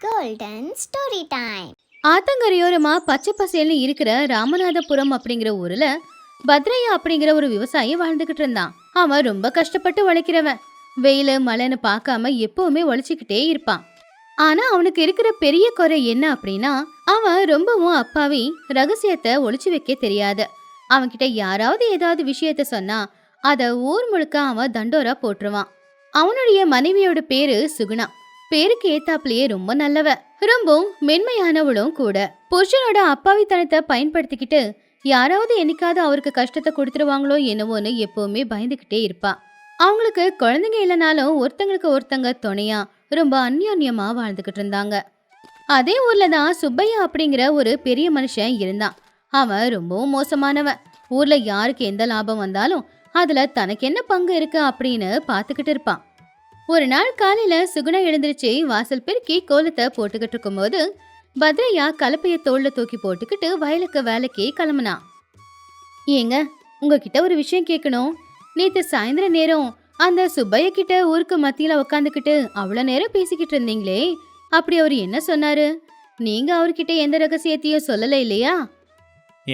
Golden story time. ஆத்தங்கரையோரமா பச்சை பசேல்னு இருக்கிற ராமநாதபுரம் அப்படிங்கிற ஊர்ல பத்ரையா அப்படிங்கிற ஒரு விவசாயி வாழ்ந்துகிட்டு இருந்தான். அவன் ரொம்ப கஷ்டப்பட்டு உழைக்கிறவன். வெயிலு மழைன்னு பார்க்காம எப்பவுமே உழைச்சிக்கிட்டே இருப்பான். ஆனா அவனுக்கு இருக்கிற பெரிய குறை என்ன அப்படின்னா, அவன் ரொம்பவும் அப்பாவி, ரகசியத்தை ஒளிச்சு வைக்க தெரியாது. அவன்கிட்ட யாராவது ஏதாவது விஷயத்த சொன்னா அத ஊர் முழுக்க அவன் தண்டோரா போட்டுருவான். அவனுடைய மனைவியோட பேரு சுகுணா. பேருக்கு ஏத்தாப்லயே ரொம்ப நல்லவ, ரொம்ப மென்மையானவளும் கூட. புருஷனோட அப்பாவித்தனத்தை பயன்படுத்திக்கிட்டு யாராவது என்னைக்காவது அவருக்கு கஷ்டத்தை கொடுத்துருவாங்களோ என்னவோன்னு எப்பவுமே பயந்துகிட்டே இருப்பா. அவங்களுக்கு குழந்தைங்க இல்லைனாலும் ஒருத்தங்களுக்கு ஒருத்தங்க துணையா ரொம்ப அந்யோன்யமா வாழ்ந்துகிட்டு இருந்தாங்க. அதே ஊர்ல தான் சுப்பையா அப்படிங்கிற ஒரு பெரிய மனுஷன் இருந்தான். அவன் ரொம்பவும் மோசமானவன். ஊர்ல யாருக்கு எந்த லாபம் வந்தாலும் அதுல தனக்கு என்ன பங்கு இருக்கு அப்படின்னு பாத்துக்கிட்டு இருப்பான். ஒரு நாள் காலையில சுகுணா எழுந்திருச்சு வாசல் பெருக்கி கோலத்தை போட்டுக்கிட்டு இருக்கும் போது பத்ரையா கலப்பைய தோல்ல தூக்கி போட்டுக்கிட்டு வயலுக்கு வேலைக்கு கிளம்புனா. ஏங்க, உங்ககிட்ட ஒரு விஷயம் கேட்கணும். நேத்து சாயந்தர நேரம் அந்த சுப்பைய கிட்ட ஊருக்கு மத்தியில உக்காந்துக்கிட்டு அவ்வளவு நேரம் பேசிக்கிட்டு இருந்தீங்களே, அப்படி அவர் என்ன சொன்னாரு? நீங்க அவர்கிட்ட எந்த ரகசியத்தையும் சொல்லல இல்லையா?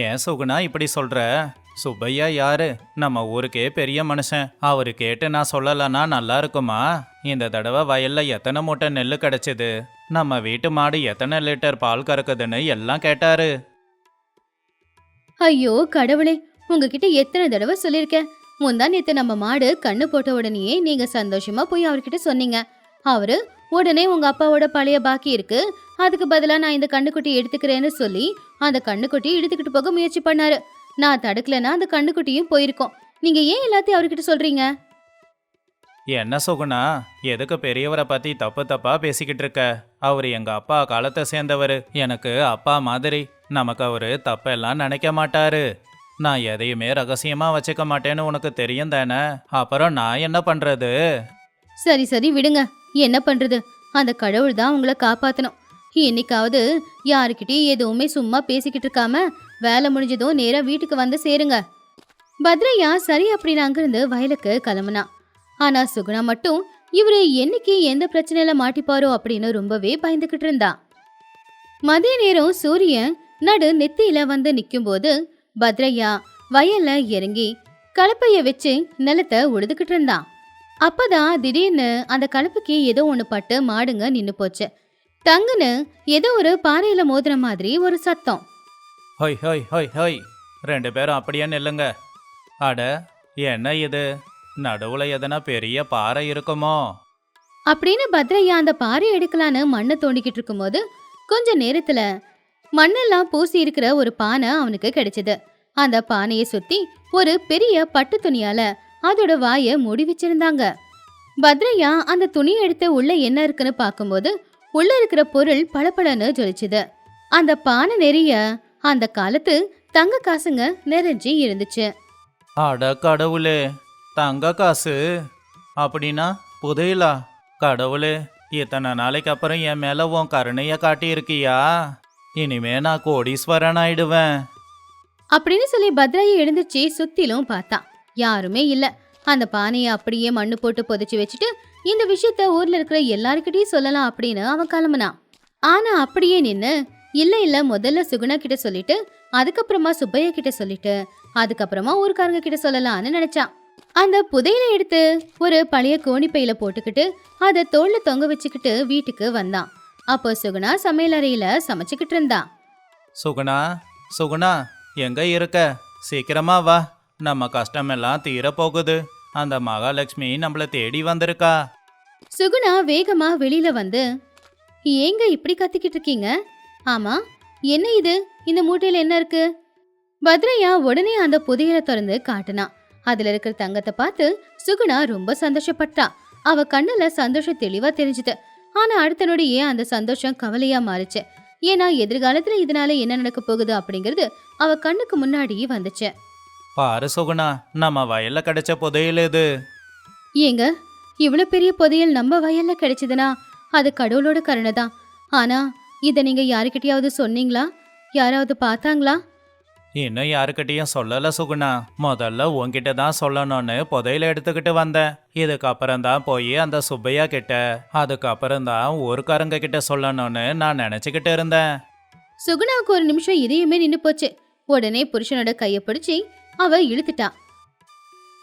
ஏன் சுகுணா இப்படி சொல்ற? சுப்பையா யாரு? நம்ம ஊருக்கே பெரிய மனுஷன். அவரு கேட்டு நான் சொல்லலன்னா நல்லா இருக்குமா? இந்த தடவை வயல்ல எத்தனை மூட்டை நெல்லு கிடைச்சது, நம்ம வீட்டு மாடு எத்தனை லிட்டர் பால் கறக்குதுன்னு எல்லாம் கேட்டாரு. ஐயோ கடவுளே, உங்ககிட்ட எத்தனை தடவை சொல்லிருக்கேன். முந்தா நேத்து நம்ம மாடு கண்ணு போட்ட உடனேயே நீங்க சந்தோஷமா போய் அவர்கிட்ட சொன்னீங்க. அவரு உடனே உங்க அப்பாவோட பழைய பாக்கி இருக்கு, அதுக்கு பதிலா நான் இந்த கண்ணுக்குட்டி எடுத்துக்கிறேன்னு சொல்லி அந்த கண்ணுக்குட்டி எடுத்துக்கிட்டு போக முயற்சி பண்ணாரு. நான் தடுக்கலன்னா அந்த கண்ணுக்குட்டியும் போயிருக்கோம். நீங்க ஏன் எல்லாத்தையும் அவர்கிட்ட சொல்றீங்க? என்ன சுகுணா, எதுக்கு பெரியவரை பத்தி தப்பு தப்பா பேசிக்கிட்டு இருக்க? அவரு எங்க அப்பா காலத்தை சேர்ந்தவர். எனக்கு அப்பா மாதிரி. நமக்கு அவரு தப்பெல்லாம் நினைக்க மாட்டாரு. நான் எதையுமே ரகசியமா வச்சுக்க மாட்டேன்னு உனக்கு தெரியும் தானே? அப்புறம் நான் என்ன பண்றது? சரி சரி விடுங்க, என்ன பண்றது? அந்த கடவுள் தான் உங்களை காப்பாத்தணும். என்னைக்காவது யாருக்கிட்டையும் எதுவுமே சும்மா பேசிக்கிட்டு இருக்காம வேலை முடிஞ்சதும் நேரா வீட்டுக்கு வந்து சேருங்க. பத்ரையா சரி அப்படின்னு அங்கிருந்து வயலுக்கு கிளம்புனா. ஆனா சுகுணா மட்டும் இவரு என்னைக்கு எந்த பிரச்சனையில மாட்டிப்பாரோ அப்படின்னு ரொம்பவே பயந்துகிட்டு இருந்தா. மதிய நேரம் சூரியன் நடு நெத்தியில வந்து நிக்கும் போது பத்ரையா வயல்ல இறங்கி கலப்பைய வச்சு நிலத்தை உழுதுகிட்டு இருந்தான். அப்பதான் திடீர்னு அந்த கலப்புக்கு ஏதோ ஒண்ணு பட்டு மாடுங்க நின்னு போச்சு. டங்குன்னு ஏதோ ஒரு பாறையில மோதுற மாதிரி ஒரு சத்தம். ஹொய் ஹொய் ஹொய் ஹொய், ரெண்டு பேரும் அப்படியே நில்லுங்க. அட, என்ன இது? நடுவுல எதனா பெரிய பாறை இருக்குமோ? அப்படின்னு பத்ரையா அந்த பாறை எடுக்கலான்னு மண்ணை தோண்டிக்கிட்டு இருக்கும்போது கொஞ்ச நேரத்துல மண்ணெல்லாம் பூசி இருக்கிற ஒரு பானை அவனுக்கு கிடைச்சது. அந்த பானையை சுத்தி ஒரு பெரிய பட்டு துணியால அதோட வாய மூடி வச்சிருந்தாங்க. பத்ரையா அந்த துணியை எடுத்து உள்ள என்ன இருக்குன்னு பார்க்கும்போது உள்ள இருக்கிற பொருள் பளபளன்னு ஜொலிச்சுது. அந்த பானை நிறைய அந்த காலத்து தங்க காசுங்க நிறைஞ்சி இருந்துச்சு. அட கடவுளே, தங்க காசு அப்படின்னா புதையலா? கடவுளே, இத்தனை நாளைக்கு அப்புறம் என் மேல உன் கருணைய காட்டியிருக்கியா? இனிமே நான் கோடீஸ்வரன் ஆயிடுவேன். அப்படின்னு சொல்லி பத்ரையா எழுந்துச்சு சுத்திலும் பார்த்தான். யாருமே இல்ல. அந்த பானையை அப்படியே மண்ணு போட்டு புதைச்சு வச்சுட்டு இந்த விஷயத்த ஊர்ல இருக்கிற எல்லாருக்கிட்டையும் சொல்லலாம் அப்படின்னு அவன் கிளம்புனான். ஆனா அப்படியே நின்னு இல்ல முதல்ல சுகுணா கிட்ட சொல்லிட்டு அதுக்கப்புறமா சுப்பையா கிட்ட சொல்லிட்டு அதுக்கப்புறமா ஊர்க்காரங்க கிட்ட சொல்லலாம்னு நினைச்சான். அந்த புதையில எடுத்து ஒரு பழைய கோணிப்பையில போட்டுக்கிட்டு அதை தோல்ல தொங்க வச்சுக்கிட்டு வீட்டுக்கு வந்தான். அப்போ சுகுணா சமையல் அறையில சமைச்சுக்கிட்டு இருந்தா. சுகுணா, சுகுணா, எங்க இருக்க? சீக்கிரமா வா, நம்ம கஷ்டமெல்லாம் தீர போகுது. அந்த மகாலட்சுமி நம்மள தேடி வந்திருக்கா. சுகுணா வேகமா வெளியில வந்து, ஏங்க இப்படி கத்திக்கிட்டு இருக்கீங்க? ஆமா, என்ன இது? இந்த மூட்டையில என்ன இருக்கு? பத்ரையா உடனே அந்த புதையலை திறந்து காட்டினா. அதுல இருக்கிற தங்கத்தை பார்த்து சுகுணா ரொம்ப சந்தோஷப்பட்டா. அவ கண்ணுல சந்தோஷம் தெளிவா தெரிஞ்சுது. ஆனா அடுத்த நொடியே அந்த சந்தோஷம் கவலையா மாறிச்சு. ஏன்னா எதிர்காலத்துல இதனால என்ன நடக்க போகுது அப்படிங்கிறது அவ கண்ணுக்கு முன்னாடி வந்துச்சு. பாரு சுகுணா, நம்ம வயல்ல கிடைச்ச புதையல் இது. ஏங்க, இவ்வளவு பெரிய புதையல் நம்ம வயல்ல கிடைச்சதுன்னா அது கடவுளோட கருணை தான். ஆனா இத நீங்க யாருக்கிட்டையாவது சொன்னீங்களா? யாராவது பார்த்தாங்களா? இன்னும் யாருக்கிட்டையும் சொல்லல சுகுணா. முதல்ல உன்கிட்ட தான் சொல்லணும்னு புதையில எடுத்துக்கிட்டு வந்தேன். இதுக்கப்புறம் தான் போய் அந்த சுப்பையா கிட்ட, அதுக்கப்புறம் தான் ஊர்க்காரங்க கிட்ட சொல்லணும்னு நான் நினைச்சுக்கிட்டு இருந்தேன். சுகுணாவுக்கு ஒரு நிமிஷம் இதயமே நின்னு போச்சு. உடனே புருஷனோட கைய பிடிச்சி அவ இழுத்துட்டா.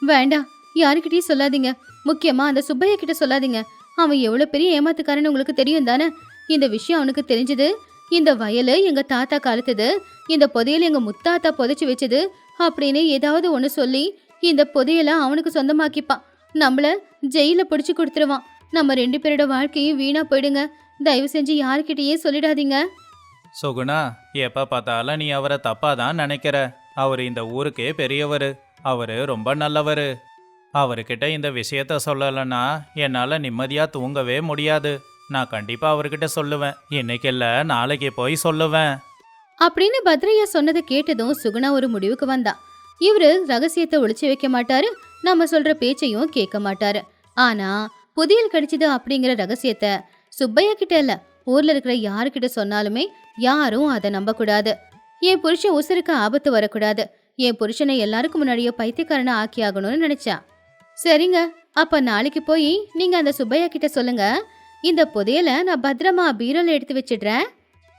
வேண்டாம், யாருக்கிட்டயும் சொல்லாதீங்க. முக்கியமா அந்த சுப்பையா கிட்ட சொல்லாதீங்க. அவன் எவ்வளவு பெரிய ஏமாத்துக்காரன்னு உங்களுக்கு தெரியும் தானே? இந்த விஷயம் அவனுக்கு தெரிஞ்சது, இந்த வயலு எங்க தாத்தா காலத்துது, இந்த புதையல் எங்க முத்தாத்தா புதைச்சு வச்சது அப்படின்னு ஏதாவது ஒண்ணு சொல்லி இந்த புதையலை அவனுக்கு சொந்தமாக்கிப்பான். நம்மள ஜெயில பிடிச்சு கொடுத்துருவான். நம்ம 2 பேரோட வாழ்க்கையும் வீணா போயிடுங்க. தயவு செஞ்சு யாருக்கிட்டயே சொல்லிடாதீங்க. சுகுணா, எப்ப பார்த்தாலும் நீ அவரை தப்பா தான் நினைக்கிற. அவரு இந்த ஊருக்கே பெரியவரு. அவரு ரொம்ப நல்லவரு. அவர்கிட்ட இந்த விஷயத்த சொல்லலைன்னா என்னால நிம்மதியா தூங்கவே முடியாது. நான் கண்டிப்பா அவர்கிட்ட சொல்லுவேன். இன்னைக்கு இல்ல, நாளைக்கு போய் சொல்லுவேன். அப்படின்னு பத்ரையா சொன்னதை கேட்டதும் சுகுணா ஒரு முடிவுக்கு வந்தா. இவரு ரகசியத்தை ஒளிச்சு வைக்க மாட்டாரு, நம்ம சொல்ற பேச்சையும் கேட்க மாட்டாரு. ஆனா புதையல் கிடைச்சது அப்படிங்கிற ரகசியத்தை சுப்பையா கிட்ட இல்ல, ஊர்ல இருக்கிற யாருக்கிட்ட சொன்னாலுமே யாரும் அதை நம்ப கூடாது. என் புருஷன் உசுருக்கு ஆபத்து வரக்கூடாது, என் புருஷனை எல்லாருக்கும் முன்னாடியே பைத்தியக்காரனை ஆக்கி ஆகணும்னு நினைச்சா. சரிங்க, அப்ப நாளைக்கு போய் நீங்க அந்த சுப்பையா கிட்ட சொல்லுங்க, இந்த புதையலை நான் பத்திரமா பீரோல எடுத்து வச்சிடுறேன்.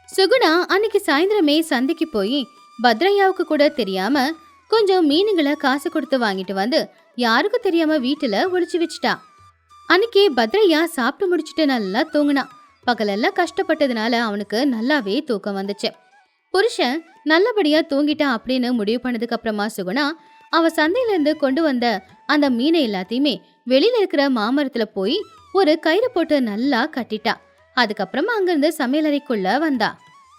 சுகுணா அன்னைக்கு சாயந்தரமே சந்தைக்கு போய் பத்ரையாவுக்கு கூட தெரியாம கொஞ்சம் மீனுங்களை காசு கொடுத்து வாங்கிட்டு வந்து யாருக்கும் தெரியாம வீட்டுல ஒளிச்சு வச்சுட்டா. அன்னைக்கு பத்ரையா சாப்பிட்டு முடிச்சுட்டு நல்லா தூங்குனான். பகலெல்லாம் கஷ்டப்பட்டதுனால அவனுக்கு நல்லாவே தூக்கம் வந்துச்சு. புருஷன் நல்லபடியா தூங்கிட்டான் அப்படின்னு முடிவு பண்ணதுக்கு அப்புறமா சுகுணா அவ சந்தையில இருந்து கொண்டு வந்த அந்த மீனை எல்லாத்தையுமே வெளியில இருக்கிற மாமரத்துல போய் ஒரு கயிறு போட்டு நல்லா கட்டிட்டா. அதுக்கப்புறமா அங்கிருந்து சமையலறைக்குள்ள வந்தா.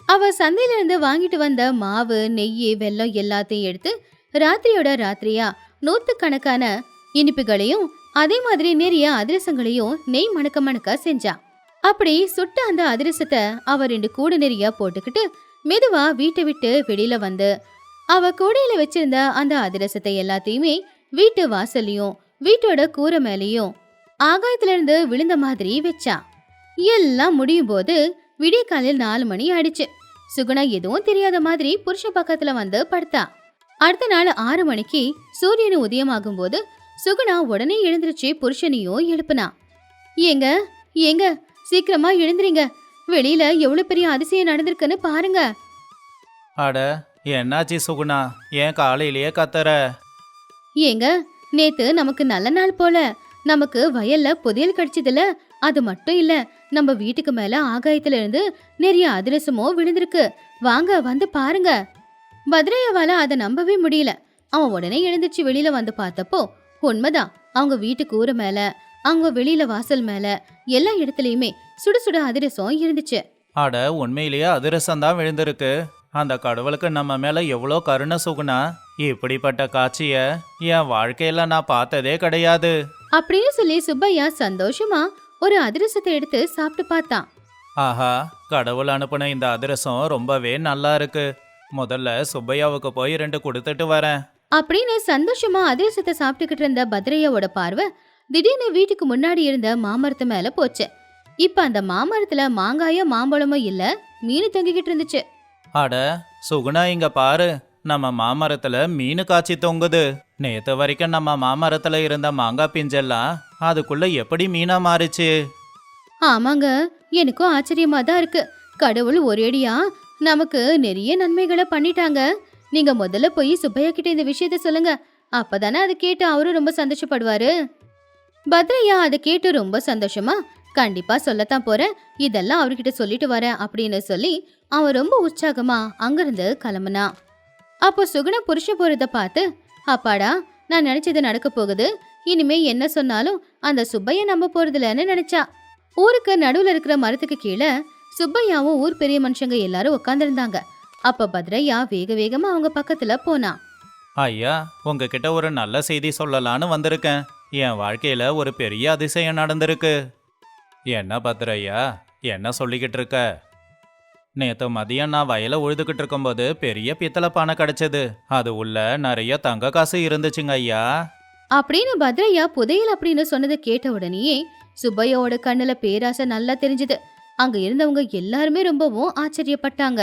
அவ சந்தையில இருந்து வாங்கிட்டு வந்த மாவு, நெய், வெல்லம் எல்லாத்தையும் எடுத்து ராத்திரியோட ராத்திரியா 100கணக்கான இனிப்புகளையும் அதே மாதிரி நிறைய அதிரசங்களையும் நெய் மணக்க மணக்க செஞ்சா. அப்படி சுட்ட அந்த அதிரசத்தை அவ 2 கூடை நிறைய போட்டுக்கிட்டு மெதுவா வீட்டை விட்டு வெளியில வந்து அவ கூடையில வச்சிருந்த அந்த அதிரசத்தை எல்லாத்தையுமே வீட்டு வாசல்லையும் வீட்டோட கூரை மேலேயும் ஆகாயத்துல இருந்து விழுந்த மாதிரி வச்சா. எல்லாம் முடியும் போது விடிய காலையில் 4 மணி ஆயிடுச்சு. சுகுணா எதுவும் தெரியாத மாதிரி புருஷன் பக்கத்துல வந்து படுத்தா. அடுத்த நாள் 6 மணிக்கு சூரியன் உதயமாகும் போது சுகுணா உடனே எழுந்திருச்சு புருஷனையும் எழுப்புனா. ஏங்க ஏங்க, சீக்கிரமா எழுந்துறீங்க, வெளியில எவ்வளவு பெரிய அதிசயம் நடந்திருக்குன்னு பாருங்க. அட, என்னாச்சு சுகுணா? ஏன் காலையிலேயே கத்துற? ஏங்க, நேத்து நமக்கு நல்ல நாள் போல. நமக்கு வயல்ல புதையல் கிடைச்சதுல, அது மட்டும் இல்ல, நம்ம வீட்டுக்கு மேல ஆகாயத்துல இருந்து நிறைய அதிரசமோ விழுந்திருக்கு. வாங்க வந்து பாருங்க. பத்ரையாவால அதை நம்பவே முடியல. அவன் உடனே எழுந்திருச்சு வெளியில வந்து பார்த்தப்போ உண்மைதான். அவங்க வீட்டு கூரை மேல, அவங்க வெளியில வாசல் மேல எல்லா இடத்துலயுமே சுட சுட அதிரசம் இருந்துச்சு. அட, உண்மையிலேயே அதிரசம் தான் விழுந்திருக்கு. அந்த கடவுளுக்கு நம்ம மேல எவ்வளோ கருணை சுகுணா. இப்படிப்பட்ட காட்சிய என் வாழ்க்கையில நான் பார்த்ததே கிடையாது அப்படின்னு சொல்லி சுப்பையா சந்தோஷமா ஒரு அதிரசத்தை எடுத்து சாப்பிட்டு பார்த்தான். ஆஹா, கடவுள் அனுப்புன இந்த அதிரசம் ரொம்பவே நல்லா இருக்கு. முதல்ல சுப்பையாவுக்கு போய் 2 கொடுத்துட்டு வரேன் அப்படின்னு சந்தோஷமா அதிரசத்தை சாப்பிட்டுக்கிட்டு இருந்த பத்ரையாவோட பார்வை திடீர்னு வீட்டுக்கு முன்னாடி இருந்த மாமரத்து மேல போச்சு. இப்ப அந்த மாமரத்துல மாங்காயோ மாம்பழமோ இல்ல, மீன் தொங்கிக்கிட்டு இருந்துச்சு. அட சுகுணா, இங்க பாரு, நம்ம மாமரத்துல மீன் காய்ச்சி தொங்குது. நேத்து வரைக்கும் நம்ம மாமரத்துல இருந்த மாங்காய் பிஞ்செல்லாம் அதுக்குள்ள எப்படி மீனா மாறிச்சு? ஆமாங்க, எனக்கும் ஆச்சரியமா தான் இருக்கு. கடவுள் ஒரேடியா நமக்கு நிறைய நன்மைகளை பண்ணிட்டாங்க. நீங்க முதல்ல போய் சுப்பையா கிட்ட இந்த விஷயத்த சொல்லுங்க, அப்பதானே அதை கேட்டு அவரும் ரொம்ப சந்தோஷப்படுவாரு. பத்ரையா அதை கேட்டு ரொம்ப சந்தோஷமா, கண்டிப்பா சொல்லத்தான் போறேன், இதெல்லாம் அவர்கிட்ட சொல்லிட்டு வரேன் அப்படின்னு சொல்லி அவன் ரொம்ப உற்சாகமா அங்கிருந்து கிளம்புனா. அப்போ சுகுணா புருஷன் போறத பார்த்து, அப்பாடா, நான் நினைச்சது நடக்க போகுது, இனிமே என்ன சொன்னாலும் அந்த சுப்பையா நம்ப போறதில்லன்னு நினைச்சா. ஊருக்கு நடுவுல இருக்கிற மரத்துக்கு கீழே சுப்பையாவும் ஊர் பெரிய மனுஷங்க எல்லாரும் உட்காந்துருந்தாங்க. அப்ப பத்ரையா வேக வேகமா அவங்க பக்கத்துல போனா. ஐயா, உங்ககிட்ட ஒரு நல்ல செய்தி சொல்லலான்னு வந்திருக்கேன். என் வாழ்க்கையில ஒரு பெரிய அதிசயம் நடந்திருக்கு. என்ன பத்ரையா, என்ன சொல்லிக்கிட்டு இருக்க? நேத்து மதியம் நான் வயலை உழுதுகிட்டு இருக்கும்போது பெரிய பித்தளை பானை கிடைச்சது. அது உள்ள நிறைய தங்க காசு இருந்துச்சுங்க ஐயா. அப்படின்னு பத்ரையா புதையல் அப்படின்னு சொன்னதை கேட்ட உடனேயே சுப்பையாவோட கண்ணுல பேராசை நல்லா தெரிஞ்சது. அங்க இருந்தவங்க எல்லாருமே ரொம்பவும் ஆச்சரியப்பட்டாங்க.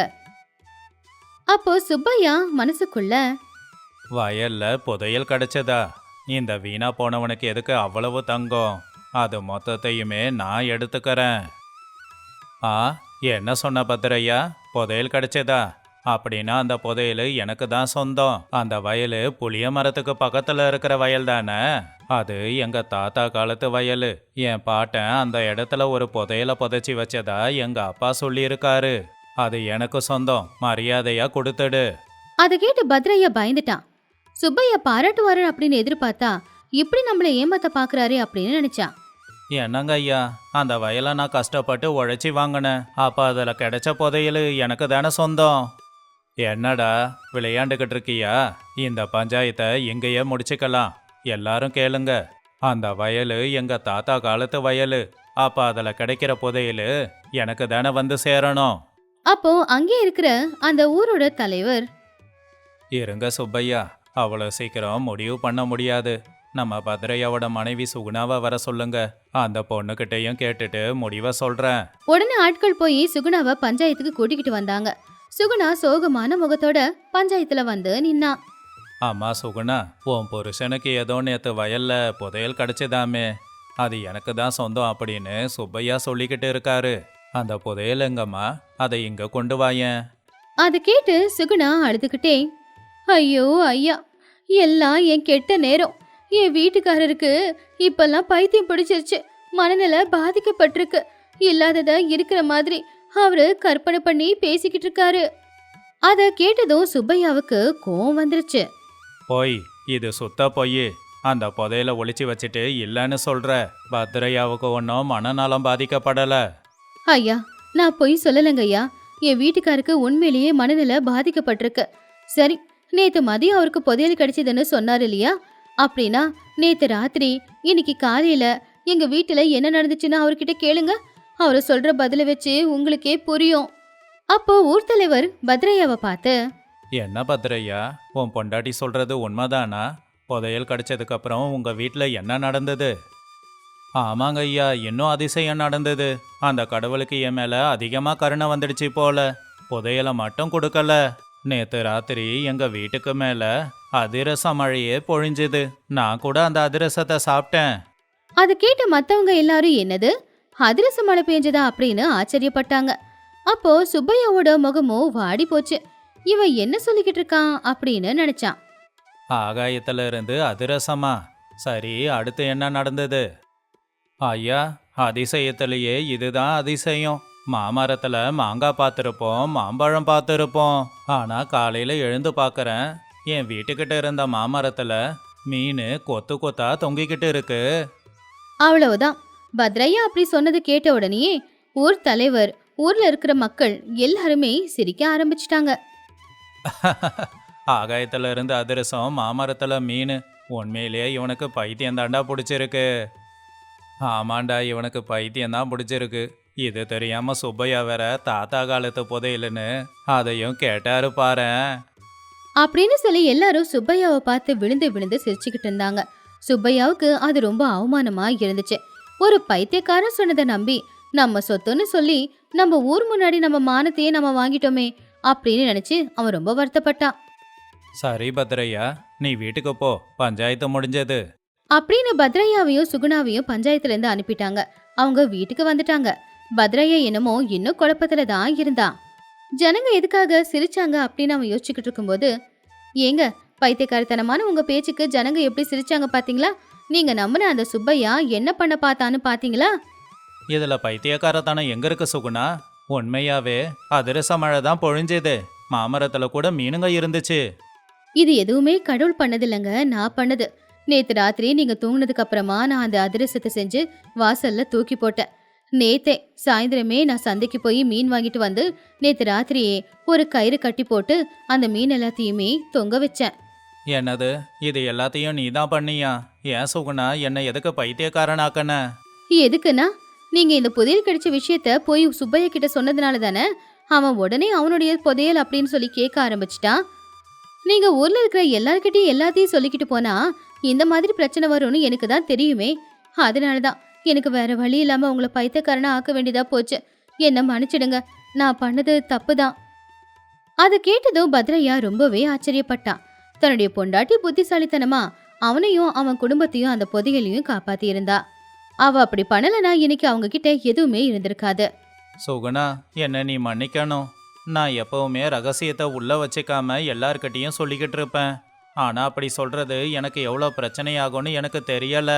அப்போ சுப்பையா மனசுக்குள்ள, வயல்ல புதையல் கிடைச்சதா? இந்த வீணா போனவனுக்கு எதுக்கு அவ்வளவு தங்கம்? அது மொத்தத்தையுமே நான் எடுத்துக்கறேன். ஆ, என்ன சொன்ன பத்திரையா? புதையல் கிடைச்சதா? அப்படின்னா அந்த புதையல் எனக்கு தான் சொந்தம். அந்த வயல் புளிய மரத்துக்கு பக்கத்துல இருக்கிற வயல் தானே? அது எங்க தாத்தா காலத்து வயல். என் பாட்டன் அந்த இடத்துல ஒரு புதையலை புதைச்சி வச்சதா எங்க அப்பா சொல்லியிருக்காரு. அது எனக்கு சொந்தம். மரியாதையா கொடுத்துடு. அதை கேட்டு பத்ரையா பயந்துட்டான். சுப்பையா பாராட்டுவாரு அப்படின்னு எதிர்பார்த்தா இப்படி நம்மள ஏமாத்த பாக்குறாரே அப்படின்னு நினைச்சான். என்னங்க ஐயா, அந்த வயலை நான் கஷ்டப்பட்டு உழைச்சி வாங்கினேன். அப்ப அதில் கிடைச்ச புதையல் எனக்கு தானே சொந்தம். என்னடா விளையாண்டுக்கிட்டு இருக்கியா? இந்த பஞ்சாயத்தை இங்கேயே முடிச்சுக்கலாம். எல்லாரும் கேளுங்க. அந்த வயல் எங்க தாத்தா காலத்து வயல். அப்ப அதில் கிடைக்கிற புதையல் எனக்கு தானே வந்து சேரணும். அப்போ அங்கே இருக்கிற அந்த ஊரோட தலைவர், இருங்க சுப்பையா, அவ்வளோ சீக்கிரம் முடிவு பண்ண முடியாது. நம்ம பத்ரையாவோட மனைவி சுகுணாவை வர சொல்லுங்க. அந்த பொண்ணுகிட்டையும் கேட்டுட்டு முடிவை சொல்றேன். உடனே ஆட்கள் போய் சுகுணாவை பஞ்சாயத்துக்கு கூட்டிக்கிட்டு வந்தாங்க. சுகுணா சோகமான முகத்தோட பஞ்சாயத்துல வந்து நின்னா. அம்மா சுகுணா, உன் புருஷனுக்கு ஏதோ நேத்து வயல்ல புதையல் கிடைச்சதாமே. அது எனக்கு தான் சொந்தம் அப்படின்னு சுப்பையா சொல்லிக்கிட்டு இருக்காரு. அந்த புதையல் எங்கம்மா? அதை இங்க கொண்டு வாயேன். அதை கேட்டு சுகுணா அழுதுகிட்டே, ஐயோ ஐயா, எல்லாம் என் கெட்ட நேரம். என் வீட்டுக்காரருக்கு இப்பெல்லாம் பைத்தியம் பிடிச்சிருச்சு. மனநிலை பாதிக்கப்பட்டிருக்கு. இல்லாதத இருக்கிற மாதிரி அவரு கற்பனை பண்ணி பேசிக்கிட்டு இருக்காரு. அத கேட்டதும் சுப்பையாவுக்கு கோவம் வந்துருச்சு. பொய், இது சுத்த பொய். அந்த புதையலை ஒளிச்சு வச்சுட்டு இல்லைன்னு சொல்ற. பத்ரையாவுக்கு ஒன்றும் மனநலம் பாதிக்கப்படல. ஐயா, நான் பொய் சொல்லலைங்க ஐயா. என் வீட்டுக்காருக்கு உண்மையிலேயே மனநிலை பாதிக்கப்பட்டிருக்கு. சரி, நேத்து மதியம் அவருக்கு புதையல் கிடைச்சதுன்னு சொன்னாரு இல்லையா? அப்படின்னா நேத்து ராத்திரி இன்னைக்கு காலையில எங்க வீட்டுல என்ன நடந்துச்சுன்னு அவர்கிட்ட கேளுங்க. அவரு சொல்ற பதில வச்சு உங்களுக்கே புரியும். அப்போ ஊர் தலைவர் பத்ரையாவை பார்த்து, என்ன பத்ரையா, உன் பொண்டாட்டி சொல்றது உண்மைதானா? புதையல் கிடைச்சதுக்கு அப்புறம் உங்க வீட்டில் என்ன நடந்தது? ஆமாங்க ஐயா, இன்னும் அதிசயம் நடந்தது. அந்த கடவுளுக்கு என் மேல அதிகமா கருணை வந்துடுச்சு போல. புதையலை மட்டும் கொடுக்கல, நேத்து ராத்திரி எங்க வீட்டுக்கு மேல அதிரச மழையே பொழிஞ்சுது. நான் கூட அந்த அதிரசத்தை சாப்பிட்டேன். அதை கேட்ட மத்தவங்க எல்லாரும் என்னது அதிரச மழை பெஞ்சதா அப்படின்னு ஆச்சரியப்பட்டாங்க. அப்போ சுப்பையாவோட முகமும் வாடி போச்சு. இவன் என்ன சொல்லிக்கிட்டு இருக்கான் அப்படின்னு நினைச்சான். ஆகாயத்துல இருந்து அதிரசமா? சரி, அடுத்து என்ன நடந்தது? ஐயா, அதிசயத்திலேயே இதுதான் அதிசயம். மாமரத்துல மாங்காய் பார்த்துருப்போம், மாம்பழம் பார்த்துருப்போம். ஆனா காலையில எழுந்து பார்க்கறேன், என் வீட்டுக்கிட்ட இருந்த மாமரத்துல மீன் கொத்து கொத்தா தொங்கிக்கிட்டு இருக்கு. அவ்வளவுதான். பத்ரையா அப்படி சொன்னது கேட்ட உடனேயே ஊர் தலைவர், ஊர்ல இருக்கிற மக்கள் எல்லாருமே சிரிக்க ஆரம்பிச்சிட்டாங்க. ஆகாயத்துல இருந்து அதிரசம், மாமரத்துல மீன். உண்மையிலேயே இவனுக்கு பைத்தியம் தாண்டா பிடிச்சிருக்கு. ஆமாண்டா, இவனுக்கு பைத்தியம் தான் பிடிச்சிருக்கு. இது தெரியாம சுப்பையா வேற தாத்தா காலத்து புதையலுன்னு அதையும் கேட்டாரு பாரேன். அப்படின்னு சொல்லி எல்லாரும் சுப்பையாவை பார்த்து விழுந்து விழுந்து சிரிச்சுக்கிட்டு இருந்தாங்க. சுப்பையாவுக்கு அது ரொம்ப அவமானமா இருந்துச்சு. ஒரு பைத்தியக்காரன் சொன்னதை நம்பி நம்ம சொத்துன்னு சொல்லி நம்ம ஊர் முன்னாடி நம்ம மானத்தையே நம்ம வாங்கிட்டோமே அப்படின்னு நினைச்சு அவன் ரொம்ப வருத்தப்பட்டான். சரி பத்ரையா, நீ வீட்டுக்கு போ, பஞ்சாயத்து முடிஞ்சது. அப்படின்னு பத்ரையாவையும் சுகுணாவையும் பஞ்சாயத்துல இருந்து அனுப்பிட்டாங்க. அவங்க வீட்டுக்கு வந்துட்டாங்க. பத்ரையா என்னமோ இன்னும் குழப்பத்துல தான் இருந்தான். ஜனங்க எதுக்காக சிரிச்சாங்க அப்படின்னு அவன் யோசிச்சுக்கிட்டு இருக்கும்போது, ஏங்க, பைத்தியக்காரத்தனமான உங்க பேச்சுக்கு ஜனங்க எப்படி சிரிச்சாங்க பாத்தீங்களா? நீங்க நம்பின அந்த சுப்பையா என்ன பண்ண பார்த்தான்னு பாத்தீங்களா? இதுல பைத்தியக்காரத்தனம் எங்க இருக்கு சுகுணா? உண்மையாவே அதிரச மழை தான் பொழிஞ்சது. மாமரத்துல கூட மீனுங்க இருந்துச்சு. இது எதுவுமே கடவுள் பண்ணது இல்லைங்க, நான் பண்ணது. நேத்து ராத்திரி நீங்க தூங்கினதுக்கு அப்புறமா நான் அந்த அதிரசத்தை செஞ்சு வாசல்ல தூக்கி போட்டேன். நேத்தே சாயந்தரமே நான் சந்தைக்கு போய் மீன் வாங்கிட்டு வந்து நேத்து ராத்திரியே ஒரு கயிறு கட்டி போட்டு அந்த மீன் எல்லாத்தையுமே தொங்க வச்சேன். என்னது, இது எல்லாத்தையும் நீ தான் பண்ணியா? ஏன் சுகுணா என்னை எதுக்கு பைத்தியக்காரனாக்கன? எதுக்குன்னா, நீங்க இந்த புதையல் கிடைச்ச விஷயத்த போய் சுப்பையா கிட்ட சொன்னதுனால தானே அவன் உடனே அவனுடைய புதையல் அப்படின்னு சொல்லி கேட்க ஆரம்பிச்சிட்டான். நீங்க ஊர்ல இருக்கிற எல்லார்கிட்டையும் எல்லாத்தையும் சொல்லிக்கிட்டு போனா இந்த மாதிரி பிரச்சனை வரும்னு எனக்கு தான் தெரியுமே. அதனாலதான் எனக்கு வேற வழி இல்லாம உங்களை பைத்தியக்காரனா ஆக்க வேண்டியதா போச்சு. என்ன மன்னிச்சிடுங்க, நான் பண்ணது தப்பு தான். அதை கேட்டதும் பத்ரையா ரொம்பவே ஆச்சரியப்பட்டான். தன்னுடைய பொண்டாட்டி புத்திசாலித்தனமா அவனையும் அவன் குடும்பத்தையும் அந்த புதையலையும் காப்பாத்தி இருந்தா. அவ அப்படி பண்ணலனா இன்னைக்கு அவங்க கிட்ட எதுவுமே இருந்திருக்காது. சுகுணா, என்ன நீ மன்னிக்கணும். நான் எப்பவுமே ரகசியத்தை உள்ள வச்சுக்காம எல்லார்கிட்டயும் சொல்லிக்கிட்டு இருப்பேன். ஆனா அப்படி சொல்றது எனக்கு எவ்வளோ பிரச்சனையாகும்னு எனக்கு தெரியல.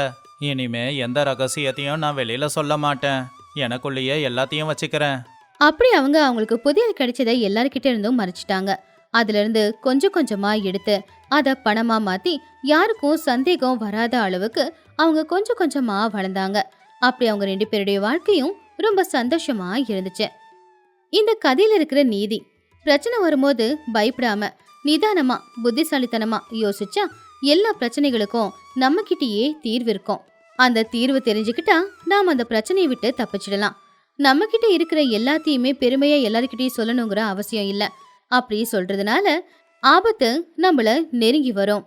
இனிமே எந்த ரகசியத்தையும் நான் வெளியில சொல்ல மாட்டேன். எனக்குள்ளேயே எல்லாத்தையும் வச்சுக்கிறேன். அப்படி அவங்களுக்கு புதையல் கிடைச்சதை எல்லார்கிட்ட இருந்தும் மறைச்சிட்டாங்க. அதுல இருந்து கொஞ்சம் கொஞ்சமா எடுத்து அத பணமா மாத்தி யாருக்கும் சந்தேகம் வராத அளவுக்கு அவங்க கொஞ்சம் கொஞ்சமா வளர்ந்தாங்க. அப்படி அவங்க 2 பேருடைய வாழ்க்கையும் ரொம்ப சந்தோஷமா இருந்துச்சு. இந்த கதையில இருக்கிற நீதி, பிரச்சனை வரும்போது பயப்படாம நிதானமா புத்திசாலித்தனமா யோசிச்சா எல்லா பிரச்சனைகளுக்கும் நம்ம கிட்டயே தீர்வு இருக்கும். அந்த தீர்வு தெரிஞ்சுக்கிட்டா நாம அந்த பிரச்சனையை விட்டு தப்பிச்சிடலாம். நம்ம கிட்ட இருக்கிற எல்லாத்தையுமே பெருமையா எல்லார்கிட்டயும் சொல்லணுங்கிற அவசியம் இல்ல. அப்படி சொல்றதுனால ஆபத்து நம்மள நெருங்கி வரும்.